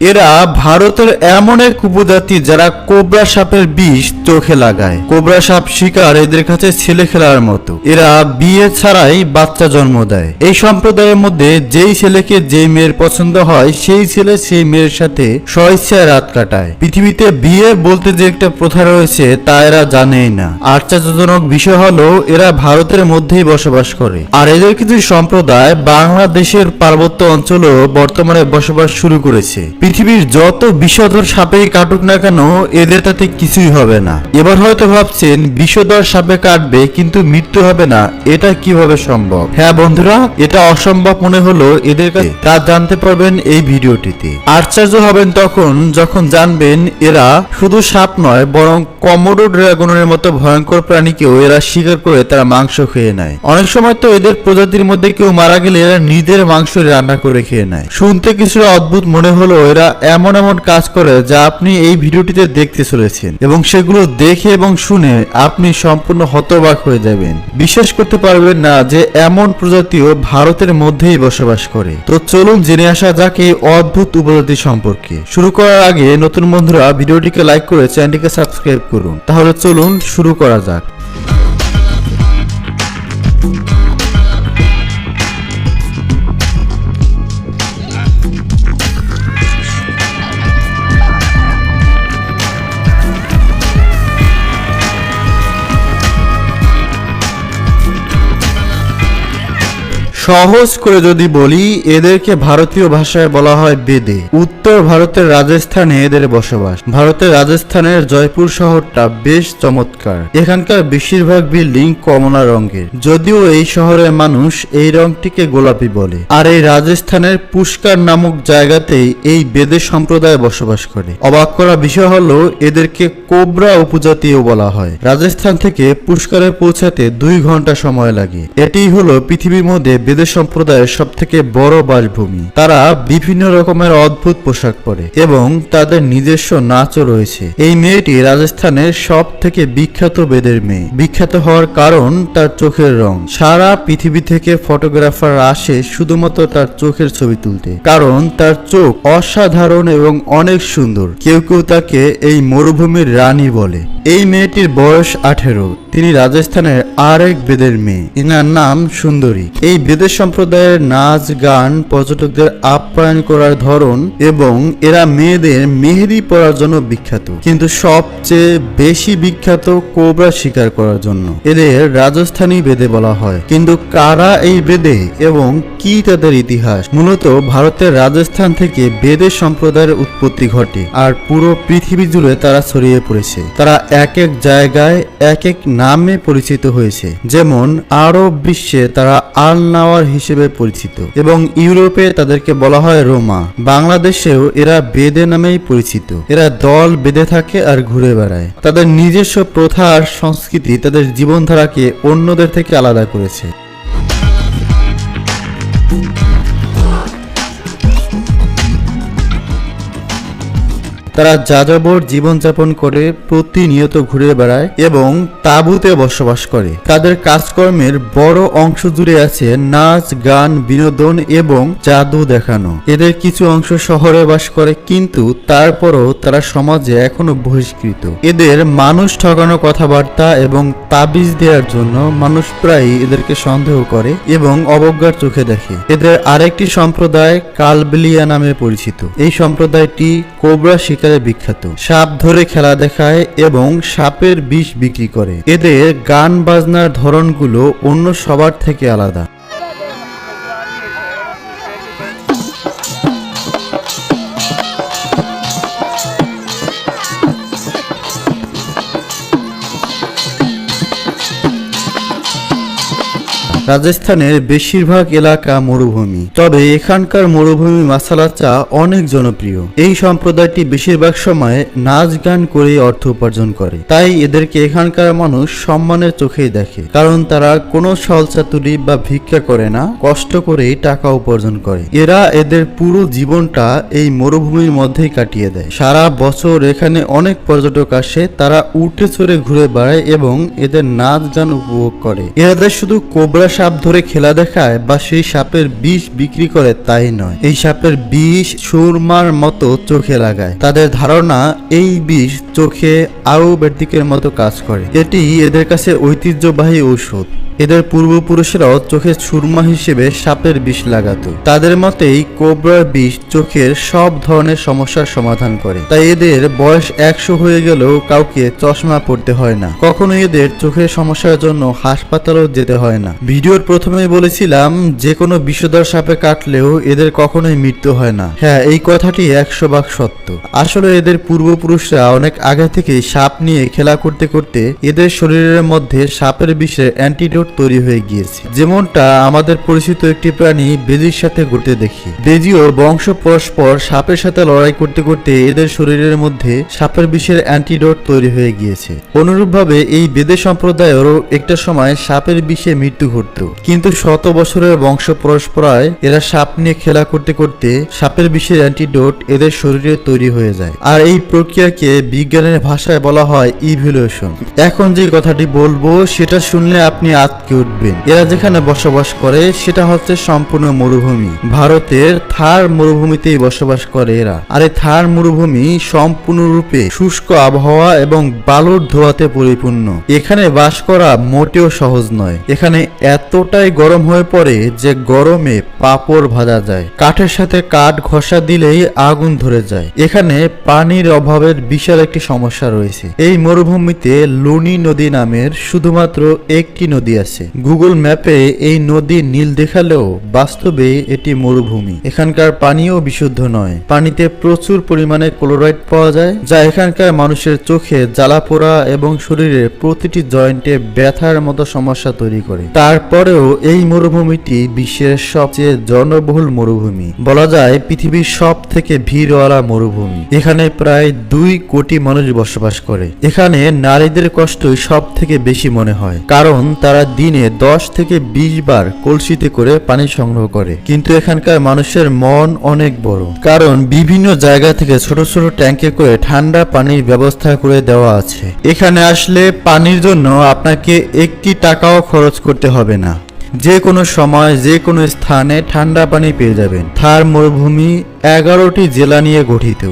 এরা ভারতের এমন এক উপজাতি যারা কোবরা সাপের বিষ চোখে লাগায়। কোবরা সাপ শিকার এদের কাছে ছেলে খেলার মতো। এরা বিয়ে ছাড়াই বাচ্চা জন্ম দেয়। এই সম্প্রদায়ের মধ্যে যেই ছেলেকে যেই মেয়ের পছন্দ হয় সেই ছেলে সেই মেয়ের সাথে স্বেচ্ছায় রাত কাটায়। পৃথিবীতে বিয়ে বলতে যে একটা প্রথা রয়েছে তা এরা জানেই না। আশ্চর্যজনক বিষয় হলো এরা ভারতের মধ্যেই বসবাস করে। আর এদের কিছু সম্প্রদায় বাংলাদেশের পার্বত্য অঞ্চলেও বর্তমানে বসবাস শুরু করেছে। পৃথিবীর যত বিষধর সাপেই কাটুক না কেন এদের তাতে কিছুই হবে না। এবার হয়তো ভাবছেন বিষধর সাপে কাটবে কিন্তু মৃত্যু হবে না, এটা কিভাবে সম্ভব? হ্যাঁ বন্ধুরা, এটা অসম্ভব মনে হলো এদের কাছে, তা জানতে পারবেন এই ভিডিওটিতে। আশ্চর্য হবেন তখন যখন জানবেন এরা শুধু সাপ নয় বরং কমোডো ড্রাগনের মতো ভয়ঙ্কর প্রাণীকেও এরা শিকার করে তারা মাংস খেয়ে নেয়। অনেক সময় তো এদের প্রজাতির মধ্যে কেউ মারা গেলে এরা নিজের মাংস রান্না করে খেয়ে নেয়। শুনতে কিছুটা অদ্ভুত মনে হলো এরা এমন এমন কাজ করে যা আপনি এই ভিডিওটিতে দেখতে চলেছেন, এবং সেগুলো দেখে এবং শুনে আপনি সম্পূর্ণ হতবাক হয়ে যাবেন। বিশ্বাস করতে পারবেন না যে এমন প্রজাতিও ভারতের মধ্যেই বসবাস করে। তো চলুন জেনে আসা যাক এই অদ্ভুত উপজাতি সম্পর্কে। শুরু করার আগে নতুন বন্ধুরা ভিডিওটিকে লাইক করে চ্যানেলটিকে সাবস্ক্রাইব করুন। তাহলে চলুন শুরু করা যাক। সহজ করে যদি বলি, এদেরকে ভারতীয় ভাষায় বলা হয় বেদে। উত্তর ভারতের রাজস্থানে এদের বসবাস। ভারতের রাজস্থানের জয়পুর শহরটা বেশ চমৎকার। এখানকার বেশিরভাগ বিল্ডিং কমলা রঙের, যদিও এই শহরের মানুষ এই রংটিকে গোলাপি বলে। আর এই রাজস্থানের পুষ্কার নামক জায়গাতেই এই বেদে সম্প্রদায় বসবাস করে। অবাক করা বিষয় হলো এদেরকে কোবরা উপজাতিও বলা হয়। রাজস্থান থেকে পুষ্কারে পৌঁছাতে 2 ঘন্টা সময় লাগে। এটিই হলো পৃথিবীর মধ্যে বেদে সম্প্রদায়ের সব থেকে বড় বাসভূমি। তারা বিভিন্ন রকমের অদ্ভুত পোশাক পরে এবং তাদের নিজস্ব নাচও রয়েছে। এই মেয়েটি রাজস্থানের সব থেকে বিখ্যাত বেদের মেয়ে। বিখ্যাত হওয়ার কারণ তার চোখের রং। সারা পৃথিবী থেকে ফটোগ্রাফার আসে শুধুমাত্র তার চোখের ছবি তুলতে, কারণ তার চোখ অসাধারণ এবং অনেক সুন্দর। কেউ কেউ তাকে এই মরুভূমির রানী বলে। এই মেয়েটির বয়স 18। তিনি রাজস্থানের আরেক বেদের মেয়ে। এনার নাম সুন্দরী। এই বেদের সম্প্রদায়ের নাচ গান, পর্যটকদের আপ্যায়ন করার ধরন এবং এরা মেয়েদের মেহেদি পরার জন্য বিখ্যাত, কিন্তু সবচেয়ে বেশি বিখ্যাত কোবরা শিকার করার জন্য। এদের রাজস্থানী বেদে বলা হয়। কিন্তু কারা এই বেদে এবং কি তাদের ইতিহাস? মূলত ভারতের রাজস্থান থেকে বেদের সম্প্রদায়ের উৎপত্তি ঘটে আর পুরো পৃথিবী জুড়ে তারা ছড়িয়ে পড়েছে। তারা এক এক জায়গায় এক এক নামে পরিচিত হয়েছে। যেমন আরব বিশ্বে তারা আল নাওয়ার হিসেবে পরিচিত এবং ইউরোপে তাদেরকে বলা হয় রোমা। বাংলাদেশেও এরা বেদে নামেই পরিচিত। এরা দল বেঁধে থাকে আর ঘুরে বেড়ায়। তাদের নিজস্ব প্রথা আর সংস্কৃতি তাদের জীবনধারাকে অন্যদের থেকে আলাদা করেছে। তারা যাযাবর জীবনযাপন করে, প্রতিনিয়ত ঘুরে বেড়ায় এবং তাঁবুতে বসবাস করে। তাদের কাজকর্মের বড় অংশ জুড়ে আছে নাচ গান, বিনোদন এবং জাদু দেখানো। এদের কিছু অংশ শহরে বাস করে, কিন্তু তারপরও তারা সমাজে এখনো বহিষ্কৃত। এদের মানুষ ঠকানো কথাবার্তা এবং তাবিজ দেওয়ার জন্য মানুষ প্রায়ই এদেরকে সন্দেহ করে এবং অবজ্ঞার চোখে দেখে। এদের আরেকটি সম্প্রদায় কালবেলিয়া নামে পরিচিত। এই সম্প্রদায়টি কোবরা শিকারে বিখ্যাত। সাপ ধরে খেলা দেখায় এবং সাপের বিষ বিক্রি করে। এদের গান বাজনার ধরনগুলো অন্য সবার থেকে আলাদা। রাজস্থানের বেশিরভাগ এলাকা মরুভূমি, তবে এখানকার মরুভূমি মাসালা চা অনেক জনপ্রিয়। এই সম্প্রদায়টি বেশিরভাগ সময় নাচ গান করে অর্থ উপার্জন করে, তাই এদেরকে এখানকার মানুষ সম্মানের চোখেই দেখে, কারণ তারা কোনো ছলচাতুরি বা ভিক্ষা করে না, কষ্ট করেই টাকা উপার্জন করে। এরা এদের পুরো জীবনটা এই মরুভূমির মধ্যেই কাটিয়ে দেয়। সারা বছর এখানে অনেক পর্যটক আসে, তারা উঠে চড়ে ঘুরে বেড়ায় এবং এদের নাচ গান উপভোগ করে। এদের শুধু কোবরা সাপ ধরে খেলা দেখায় বা সেই সাপের বিষ বিক্রি করে তাই নয়, এই সাপের বিষ সুরমার মতো চোখে লাগায়। তাদের ধারণা এই বিষ চোখে আয়ুর্বেদিকের মতো কাজ করে। এটি এদের কাছে ঐতিহ্যবাহী ঔষধ। এদের পূর্বপুরুষেরাও চোখে সুরমা হিসেবে সাপের বিষ লাগাতো। তাদের মতেই কোবরার বিষ চোখের সব ধরনের সমস্যার সমাধান করে। তাই এদের বয়স 100 হয়ে গেলেও কাউকে চশমা পড়তে হয় না। কখনো এদের চোখের সমস্যার জন্য হাসপাতালেও যেতে হয় না। ভিডিওর প্রথমেই বলেছিলাম যে কোনো বিষধর সাপে কাটলেও এদের কখনোই মৃত্যু হয় না। হ্যাঁ, এই কথাটি 100 ভাগ সত্য। আসলে এদের পূর্বপুরুষরা অনেক আগে থেকেই সাপ নিয়ে খেলা করতে করতে এদের শরীরের মধ্যে সাপের বিষের অ্যান্টিডোট তৈরি হয়ে গিয়েছে। যেমনটা আমাদের পরিচিত একটি প্রাণী বেজির সাথে ঘটতে দেখি। বেজিও বংশ পরস্পর সাপের সাথে লড়াই করতে করতে এদের শরীরের মধ্যে সাপের বিষের অ্যান্টিডোট তৈরি হয়ে গিয়েছে। অনুরূপভাবে এই বেদে সম্প্রদায়েরও একটা সময় সাপের বিষে মৃত্যু ঘটত, কিন্তু শত বছরের বংশ পরস্পরায় এরা সাপ নিয়ে খেলা করতে করতে সাপের বিষের অ্যান্টিডোট এদের শরীরে তৈরি হয়ে যায়। আর এই প্রক্রিয়াকে বিজ্ঞানের ভাষায় বলা হয় ইভলিউশন। এখন যে কথাটি বলবো সেটা শুনলে আপনি আটকে উঠবেন। এরা যেখানে বসবাস করে সেটা হচ্ছে সম্পূর্ণ মরুভূমি। ভারতের থার মরুভূমিতেই বসবাস করে এরা। আর এই থার মরুভূমি সম্পূর্ণরূপে শুষ্ক আবহাওয়া এবং বালুর ধোঁয়াতে পরিপূর্ণ। এখানে বাস করা মোটেও সহজ নয়। এখানে এতটাই গরম হয়ে পড়ে যে গরমে পাপড় ভাজা যায়। কাঠের সাথে কাঠ ঘষা দিলেই আগুন ধরে যায়। এখানে পানির অভাবের বিশাল একটি সমস্যা রয়েছে। এই মরুভূমিতে লুনি নদী নামের শুধুমাত্র একটি নদী আছে। গুগল ম্যাপে এই নদী নীল দেখালেও বাস্তবে এটি মরুভূমি। এখানকার পানিও বিশুদ্ধ নয়। পানিতে প্রচুর পরিমাণে ক্লোরাইড পাওয়া যায়, যা এখানকার মানুষের চোখে জ্বালা পোড়া এবং শরীরের প্রতিটি জয়েন্টে ব্যথার মতো সমস্যা তৈরি করে। তারপরেও এই মরুভূমিটি বিশ্বের সবচেয়ে জনবহুল মরুভূমি। বলা যায় পৃথিবীর সব থেকে ভিড়ওয়ালা মরুভূমি। এখানে প্রায় 2 কোটি মানুষ বসবাস করে। এখানে নারীদের কষ্টই সব থেকে বেশি মনে হয়, কারণ তারা দিনে 10 থেকে 20 বার কলসিতে করে পানি সংগ্রহ করে। কিন্তু এখানকার মানুষের মন অনেক বড়, কারণ বিভিন্ন জায়গা থেকে ছোট ছোট ট্যাঙ্কে করে ঠান্ডা পানির ব্যবস্থা করে দেওয়া আছে। এখানে আসলে পানির জন্য আপনাকে 1 টাকাও খরচ করতে হবে না। যে কোনো সময় যে কোনো স্থানে ঠান্ডা পানি পেয়ে যাবেন। থার মরুভূমি 11টি জেলা নিয়ে গঠিত।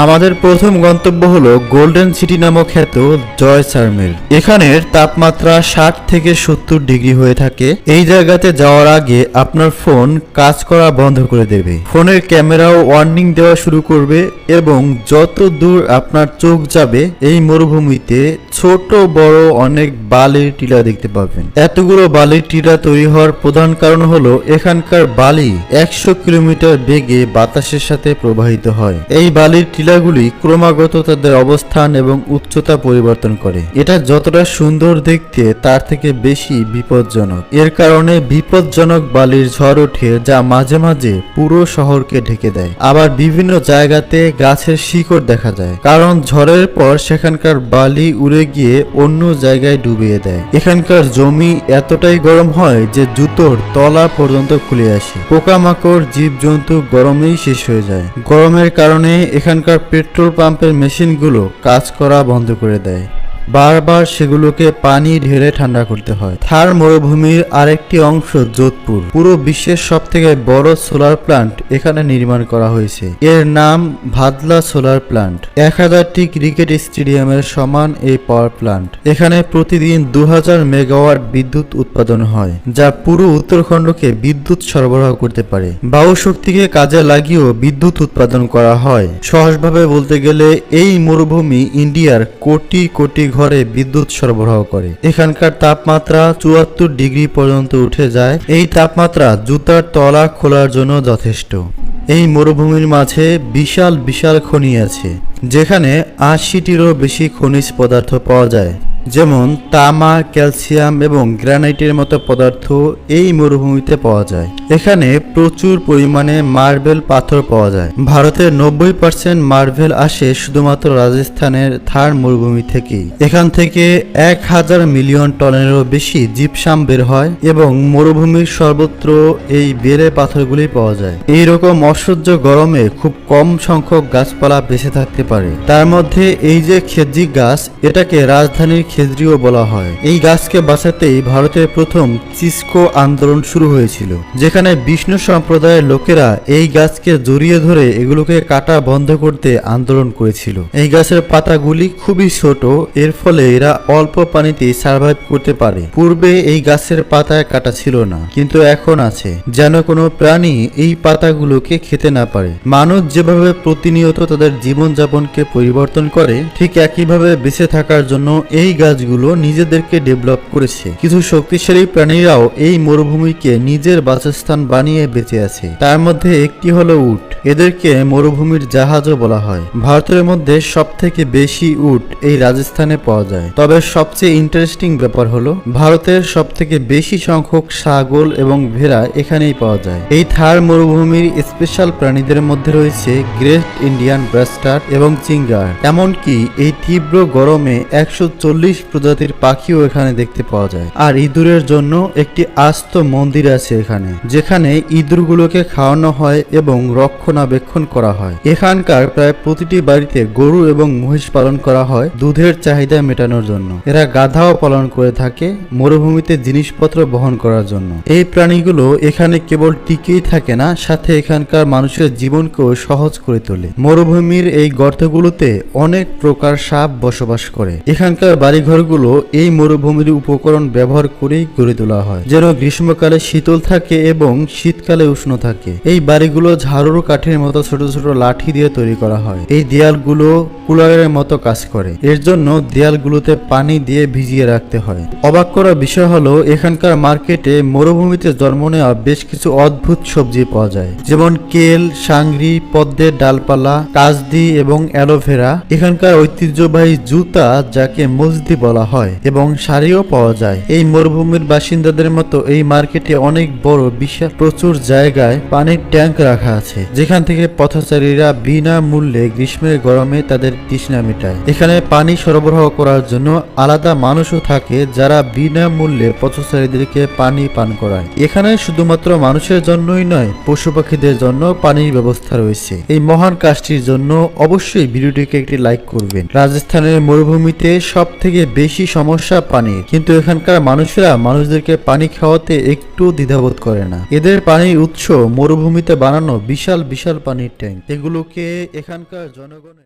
আমাদের প্রথম গন্তব্য হলো গোল্ডেন সিটি নামক খ্যাত জয়সালমের। এখানের তাপমাত্রা 60 থেকে 70 ডিগ্রি হয়ে থাকে। এই জায়গাতে যাওয়ার আগে আপনার ফোন কাজ করা বন্ধ করে দেবে। ফোনের ক্যামেরাও ওয়ার্নিং দেওয়া শুরু করবে এবং যত দূর আপনার চোখ যাবে এই মরুভূমিতে ছোট বড় অনেক বালির টিলা দেখতে পাবেন। এতগুলো বালির টিলা তৈরি হওয়ার প্রধান কারণ হলো এখানকার বালি 100 কিলোমিটার বেগে বাতাসের সাথে প্রবাহিত হয়। এই বালির টিলাগুলি ক্রমাগত তাদের অবস্থান এবং উচ্চতা পরিবর্তন করে। এটা যতটা সুন্দর দেখতে তার থেকে বেশি বিপজ্জনক। এর কারণে বিপজ্জনক বালির ঝড় ওঠে, যা মাঝে মাঝে পুরো শহরকে ঢেকে দেয়। আবার বিভিন্ন জায়গাতে গাছের শিকড় দেখা যায়, কারণ ঝড়ের পর সেখানকার বালি উড়ে গিয়ে অন্য জায়গায় ডুবিয়ে দেয়। এখানকার জমি এতটাই গরম হয় যে জুতোর তলা পর্যন্ত খুলে আসে। পোকামাকড় জীবজন্তু গরমেই শেষ হয়ে যায়। গরমের কারণে এখানকার পেট্রোল পাম্পের মেশিনগুলো কাজ করা বন্ধ করে দেয়। বারবার সেগুলোকে পানি ঢেলে ঠান্ডা করতে হয়। থার মরুভূমির আরেকটি অংশ যোধপুর। পুরো বিশ্বের সব থেকে বড় সোলার প্লান্ট এখানে নির্মাণ করা হয়েছে। এর নাম ভাদলা সোলার প্লান্ট। 1000টি ক্রিকেট স্টেডিয়ামের সমান এই পাওয়ার প্লান্ট। এখানে প্রতিদিন 2000 মেগাওয়াট বিদ্যুৎ উৎপাদন হয়, যা পুরো উত্তরাখণ্ডকে বিদ্যুৎ সরবরাহ করতে পারে। বায়ু শক্তিকে কাজে লাগিয়েও বিদ্যুৎ উৎপাদন করা হয়। সহজভাবে বলতে গেলে এই মরুভূমি ইন্ডিয়ার কোটি কোটি ঘরে বিদ্যুৎ সরবরাহ করে। এখানকার তাপমাত্রা 74 ডিগ্রি পর্যন্ত উঠে যায়। এই তাপমাত্রা জুতার তলা খোলার জন্য যথেষ্ট। এই মরুভূমির মাঝে বিশাল বিশাল খনি আছে, যেখানে 80টিরও বেশি খনিজ পদার্থ পাওয়া যায়, যেমন তামা, ক্যালসিয়াম এবং গ্রানাইটের মতো পদার্থ এই মরুভূমিতে পাওয়া যায়। এখানে প্রচুর পরিমাণে মার্বেল পাথর পাওয়া যায়। ভারতের 90% মার্বেল আসে শুধুমাত্র রাজস্থানের থার মরুভূমি থেকেই। এখান থেকে 1000 মিলিয়ন টনেরও বেশি জিপসাম বের হয় এবং মরুভূমির সর্বত্র এই বেলে পাথরগুলি পাওয়া যায়। এইরকম অসহ্য গরমে খুব কম সংখ্যক গাছপালা বেঁচে থাকতে পারে। তার মধ্যে এই যে খেজি গাছ, এটাকে রাজধানীর খেজড়িও বলা হয়। এই গাছকে বাঁচাতেই ভারতের প্রথম চিস্কো আন্দোলন শুরু হয়েছিল, যেখানে বিষ্ণু সম্প্রদায়ের লোকেরা এই গাছকে জড়িয়ে ধরে এগুলোকে কাটা বন্ধ করতে আন্দোলন করেছিল। এই গাছের পাতাগুলি খুবই ছোট, এর ফলে এরা অল্প পানিতে সার্ভাইভ করতে পারে। পূর্বে এই গাছের পাতায় কাটা ছিল না, কিন্তু এখন আছে, যেন কোনো প্রাণী এই পাতাগুলোকে খেতে না পারে। মানুষ যেভাবে প্রতিনিয়ত তাদের জীবনযাপনকে পরিবর্তন করে, ঠিক একইভাবে বেঁচে থাকার জন্য এই গাছগুলো নিজেদেরকে ডেভেলপ করেছে। কিছু শক্তিশালী প্রাণীরাও এই মরুভূমিকে নিজের বাসস্থান বানিয়ে বেঁচে আছে। তার মধ্যে একটি হলো উট। এদেরকে মরুভূমির জাহাজও বলা হয়। ভারতের মধ্যে সবথেকে বেশি উট এই রাজস্থানে পাওয়া যায়। তবে সবচেয়ে ইন্টারেস্টিং ব্যাপার হলো ভারতের সবথেকে বেশি সংখ্যক ছাগল এবং ভেড়া এখানেই পাওয়া যায়। এই থার মরুভূমির স্পেশাল প্রাণীদের মধ্যে রয়েছে গ্রেট ইন্ডিয়ান ব্যাস্টার্ড এবং চিঙ্গার। এমনকি এই তীব্র গরমে 140 প্রজাতির পাখিও এখানে দেখতে পাওয়া যায়। আর ইঁদুরের জন্য একটি আস্ত মন্দির আছে এখানে, যেখানে ইঁদুরগুলোকে খাওয়ানো হয় এবং রক্ষণাবেক্ষণ করা হয়। এখানকার প্রায় প্রতিটি বাড়িতে গরু এবং মহিষ পালন করা হয় দুধের চাহিদা মেটানোর জন্য। এরা গাধাও পালন করে থাকে মরুভূমিতে জিনিসপত্র বহন করার জন্য। এই প্রাণীগুলো এখানে কেবল টিকেই থাকে না, সাথে এখানকার মানুষের জীবনকেও সহজ করে তোলে। মরুভূমির এই গর্তগুলোতে অনেক প্রকার সাপ বসবাস করে। এখানকার বাড়িঘরগুলো এই মরুভূমির উপকরণ ব্যবহার করেই গড়ে তোলা হয়, যেন গ্রীষ্মকালে শীতল থাকে এবং শীতকালে উষ্ণ থাকে। এই বাড়িগুলো ঝাড়ুর কাঠের মতো ছোট ছোট লাঠি দিয়ে তৈরি করা হয়। এই দেয়ালগুলো কুলারের মতো কাজ করে, এর জন্য দেয়ালগুলোতে পানি দিয়ে ভিজিয়ে রাখতে হয়। অবাক করা বিষয় হলো এখানকার মার্কেটে মরুভূমিতে জন্ম নেওয়া বেশ কিছু অদ্ভুত সবজি পাওয়া যায়, যেমন কেল, সাংরি, পদ্মের ডালপালা, কাজদি এবং অ্যালোভেরা। এখানকার ঐতিহ্যবাহী জুতা, যাকে মজদি বলা হয়, এবং শাড়িও পাওয়া যায়। এই মরুভূমির বাসিন্দাদের মতো এই মার্কেটে অনেক বড় বিশাল প্রচুর জায়গায় পানির ট্যাঙ্ক রাখা আছে, যেখান থেকে পথচারীরা বিনামূল্যে গ্রীষ্মের গরমে তাদের তৃষ্ণা মেটায়। এখানে পানি সরবরাহ করার জন্য আলাদা মানুষও থাকে, যারা বিনামূল্যে পথচারীদেরকে পানি পান করায়। এখানে শুধুমাত্র মানুষের জন্যই নয়, পশু পাখিদের জন্য পানির ব্যবস্থা রয়েছে। এই মহান কাজটির জন্য অবশ্যই ভিডিওটিকে একটি লাইক করবেন। রাজস্থানের মরুভূমিতে সব থেকে বেশি সমস্যা পানির, কিন্তু এখানকার মানুষেরা মানুষদেরকে পানি খাওয়াতে একটু দ্বিধাবোধ করে না। এদের পানির উৎস মরুভূমিতে বানানো বিশাল বিশাল পানির ট্যাঙ্ক। এগুলোকে এখানকার জনগণের